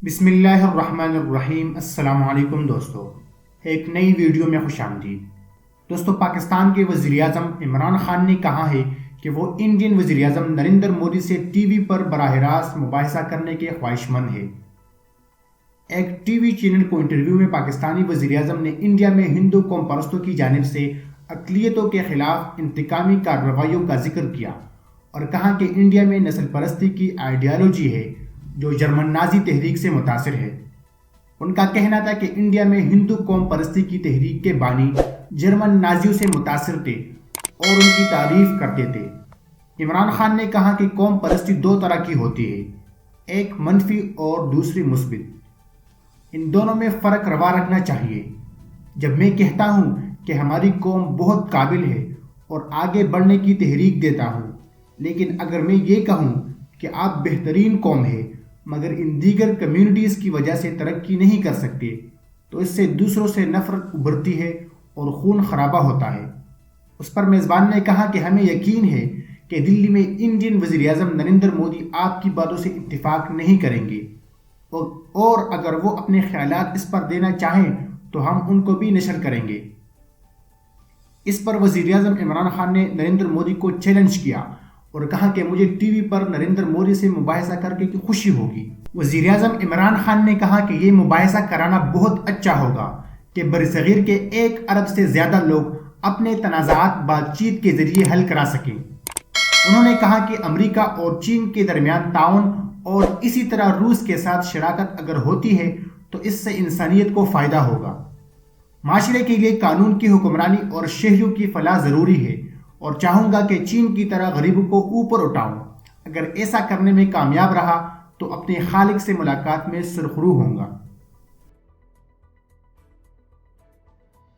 بسم اللہ الرحمن الرحیم۔ السلام علیکم دوستو، ایک نئی ویڈیو میں خوش آمدید۔ دوستو، پاکستان کے وزیر اعظم عمران خان نے کہا ہے کہ وہ انڈین وزیر اعظم نریندر مودی سے ٹی وی پر براہ راست مباحثہ کرنے کے خواہش مند ہے۔ ایک ٹی وی چینل کو انٹرویو میں پاکستانی وزیر اعظم نے انڈیا میں ہندو قوم پرستوں کی جانب سے اقلیتوں کے خلاف انتقامی کارروائیوں کا ذکر کیا اور کہا کہ انڈیا میں نسل پرستی کی آئیڈیالوجی ہے جو جرمن نازی تحریک سے متاثر ہے۔ ان کا کہنا تھا کہ انڈیا میں ہندو قوم پرستی کی تحریک کے بانی جرمن نازیوں سے متاثر تھے اور ان کی تعریف کرتے تھے۔ عمران خان نے کہا کہ قوم پرستی دو طرح کی ہوتی ہے، ایک منفی اور دوسری مثبت۔ ان دونوں میں فرق روا رکھنا چاہیے۔ جب میں کہتا ہوں کہ ہماری قوم بہت قابل ہے اور آگے بڑھنے کی تحریک دیتا ہوں، لیکن اگر میں یہ کہوں کہ آپ بہترین قوم ہے مگر ان دیگر کمیونٹیز کی وجہ سے ترقی نہیں کر سکتے، تو اس سے دوسروں سے نفرت ابھرتی ہے اور خون خرابہ ہوتا ہے۔ اس پر میزبان نے کہا کہ ہمیں یقین ہے کہ دلی میں انڈین وزیر اعظم نریندر مودی آپ کی باتوں سے اتفاق نہیں کریں گے اور اگر وہ اپنے خیالات اس پر دینا چاہیں تو ہم ان کو بھی نشر کریں گے۔ اس پر وزیر اعظم عمران خان نے نریندر مودی کو چیلنج کیا اور کہا کہ مجھے ٹی وی پر نریندر مودی سے مباحثہ کر کے خوشی ہوگی۔ وزیر اعظم عمران خان نے کہا کہ یہ مباحثہ کرانا بہت اچھا ہوگا کہ برصغیر کے 1 ارب سے زیادہ لوگ اپنے تنازعات بات چیت کے ذریعے حل کرا سکیں۔ انہوں نے کہا کہ امریکہ اور چین کے درمیان تعاون اور اسی طرح روس کے ساتھ شراکت اگر ہوتی ہے تو اس سے انسانیت کو فائدہ ہوگا۔ معاشرے کے لیے قانون کی حکمرانی اور شہریوں کی فلاح ضروری ہے اور چاہوں گا کہ چین کی طرح غریبوں کو اوپر اٹھاؤں۔ اگر ایسا کرنے میں کامیاب رہا تو اپنے خالق سے ملاقات میں سرخرو ہوں گا۔